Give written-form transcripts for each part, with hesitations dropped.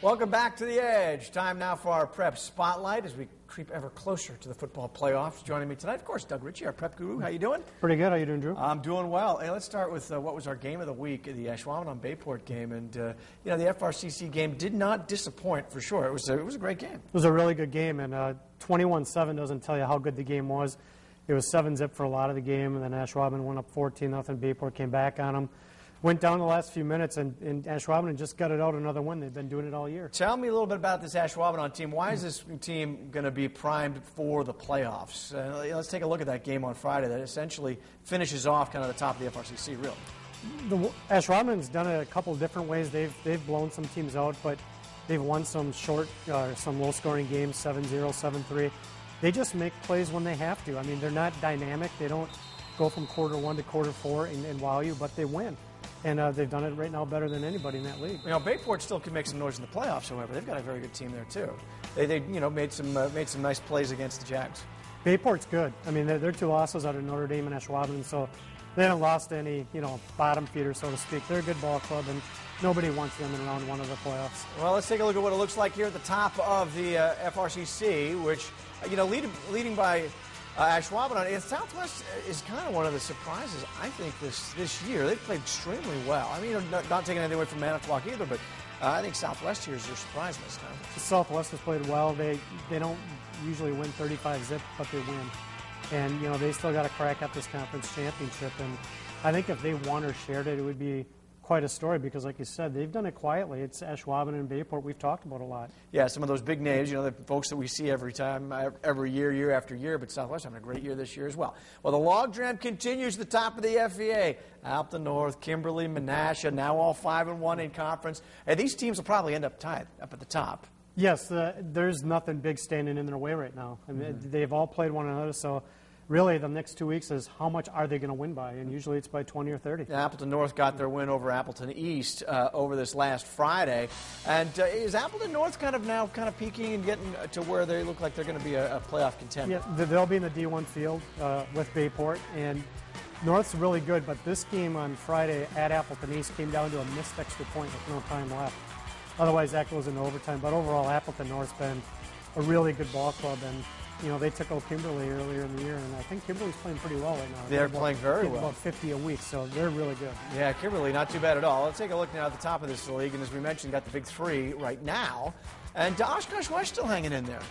Welcome back to The Edge. Time now for our prep spotlight as we creep ever closer to the football playoffs. Joining me tonight, of course, Doug Ritchie, our prep guru. How you doing? Pretty good. How you doing, Drew? I'm doing well. Hey, let's start with what was our game of the week, the Ashwaubenon-Bayport game. And, the FRCC game did not disappoint for sure. It was a great game. It was a really good game, and 21-7 doesn't tell you how good the game was. It was 7-zip for a lot of the game, and then Ashwaubenon went up 14-0. Bayport came back on them. Went down the last few minutes, and Ashwaubenon just got it out another win. They've been doing it all year. Tell me a little bit about this Ashwaubenon team. Why is this team going to be primed for the playoffs? Let's take a look at that game on Friday that essentially finishes off kind of the top of the FRCC, really. Ashwaubenon's done it a couple of different ways. They've blown some teams out, but they've won some some low-scoring games, 7-0, 7-3. They just make plays when they have to. I mean, they're not dynamic. They don't go from quarter one to quarter four and wow you, but they win. And they've done it right now better than anybody in that league. Bayport still can make some noise in the playoffs, however. They've got a very good team there, too. They made some nice plays against the Jags. Bayport's good. I mean, they're two losses out of Notre Dame and Ashwaubenon, so they haven't lost any, bottom feeder, so to speak. They're a good ball club, and nobody wants them in round one of the playoffs. Well, let's take a look at what it looks like here at the top of the FRCC, which, leading by Ashwaubenon. Southwest is kind of one of the surprises, I think, this year. They've played extremely well. I mean, not taking anything away from Manitowoc either, but I think Southwest here is your surprise this time. Southwest has played well. They don't usually win 35-zip, but they win. And, they still got to crack at this conference championship. And I think if they won or shared it, it would be quite a story because, like you said, they've done it quietly. It's Ashwaubenon and Bayport we've talked about a lot. Yeah, some of those big names, the folks that we see every year, year after year, but Southwest having a great year this year as well. Well, the logjam continues at the top of the FEA. Alpha North, Kimberly, Menasha, now all 5-1 in conference. And these teams will probably end up tied up at the top. Yes, there's nothing big standing in their way right now. I mean, they've all played one another, so really, the next 2 weeks is how much are they going to win by, and usually it's by 20 or 30. Appleton North got their win over Appleton East over this last Friday. And is Appleton North kind of peaking and getting to where they look like they're going to be a playoff contender? Yeah, they'll be in the D1 field with Bayport, and North's really good, but this game on Friday at Appleton East came down to a missed extra point with no time left. Otherwise, that goes into overtime. But overall, Appleton North's been a really good ball club, and they took out Kimberly earlier in the year, and I think Kimberly's playing pretty well right now. They're playing very well. About 50 a week, so they're really good. Yeah, Kimberly, not too bad at all. Let's take a look now at the top of this league, and as we mentioned, got the big three right now. And Oshkosh West still hanging in there.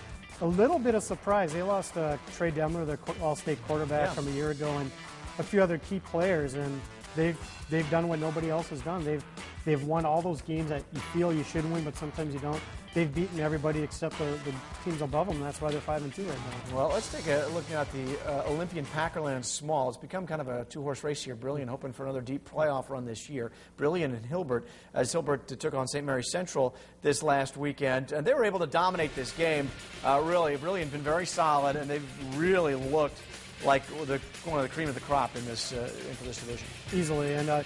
A little bit of surprise. They lost Trey Demler, their All-State quarterback from a year ago, and a few other key players, and they've done what nobody else has done. They've won all those games that you feel you should win, but sometimes you don't. They've beaten everybody except the teams above them. That's why they're 5-2 right now. Well, let's take a look at the Olympian Packerland Small. It's become kind of a two-horse race here. Brilliant hoping for another deep playoff run this year. Brilliant and Hilbert, as Hilbert took on St. Mary Central this last weekend. And they were able to dominate this game. Really, Brilliant been very solid, and they've really looked like one of the cream of the crop in this into this division. Easily. And a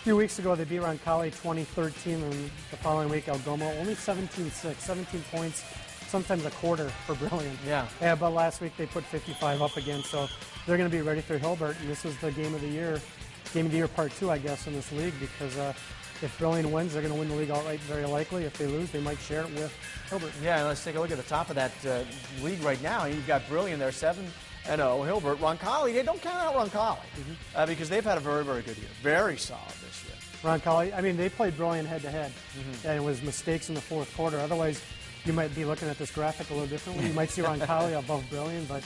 few weeks ago, they beat Roncalli 20-13, and the following week, Algoma only 17-6, 17 points, sometimes a quarter for Brilliant. Yeah. But last week they put 55 up again, so they're going to be ready for Hilbert, and this is the game of the year part 2, I guess, in this league, because if Brilliant wins, they're going to win the league outright, very likely. If they lose, they might share it with Hilbert. Yeah, and let's take a look at the top of that league right now. You've got Brilliant there, 7-0. Hilbert, Roncalli, they don't count out Roncalli because they've had a very, very good year. Very solid this year. Roncalli, I mean, they played Brilliant head-to-head, and it was mistakes in the fourth quarter. Otherwise, you might be looking at this graphic a little differently. You might see Roncalli above Brilliant, but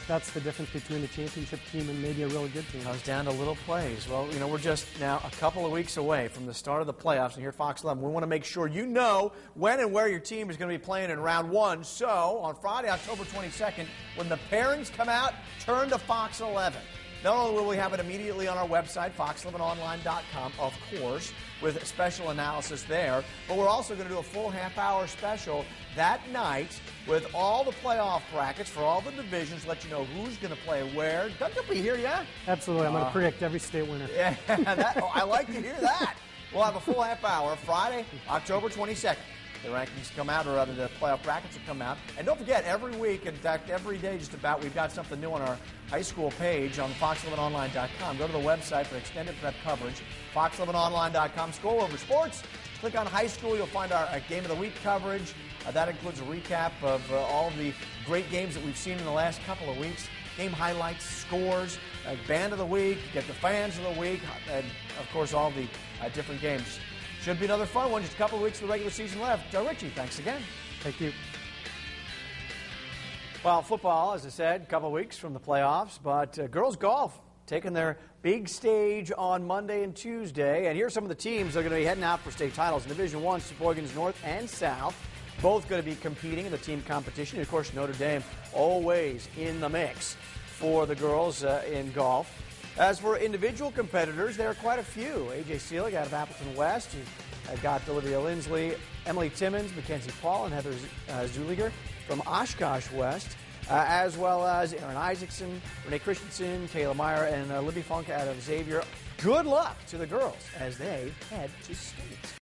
that's the difference between the championship team and maybe a really good team. Comes down to little plays. Well, we're just now a couple of weeks away from the start of the playoffs, and here at Fox 11, we want to make sure you know when and where your team is going to be playing in round one. So, on Friday, October 22nd, when the pairings come out, turn to Fox 11. Not only will we have it immediately on our website, fox11online.com, of course, with special analysis there, but we're also going to do a full half-hour special that night with all the playoff brackets for all the divisions, let you know who's going to play where. Doug, you'll be here, yeah? Absolutely. I'm going to predict every state winner. Yeah, I like to hear that. We'll have a full half hour Friday, October 22nd. the rankings come out, or rather the playoff brackets will come out. And don't forget, every week, in fact, every day just about, we've got something new on our high school page on fox11online.com. Go to the website for extended prep coverage, fox11online.com. Scroll over sports, click on high school. You'll find our Game of the Week coverage. That includes a recap of all of the great games that we've seen in the last couple of weeks. Game highlights, scores, band of the week, get the fans of the week, and, of course, all the different games. Should be another fun one. Just a couple of weeks of the regular season left. Richie, thanks again. Thank you. Well, football, as I said, a couple of weeks from the playoffs, but girls golf taking their big stage on Monday and Tuesday. And here's some of the teams that are going to be heading out for state titles in Division I, Sheboygan's North and South. Both going to be competing in the team competition. Of course, Notre Dame always in the mix for the girls in golf. As for individual competitors, there are quite a few. A.J. Seelig out of Appleton West. You've got Olivia Lindsley, Emily Timmons, Mackenzie Paul, and Heather Zuliger from Oshkosh West, as well as Aaron Isaacson, Renee Christensen, Kayla Meyer, and Libby Funk out of Xavier. Good luck to the girls as they head to state.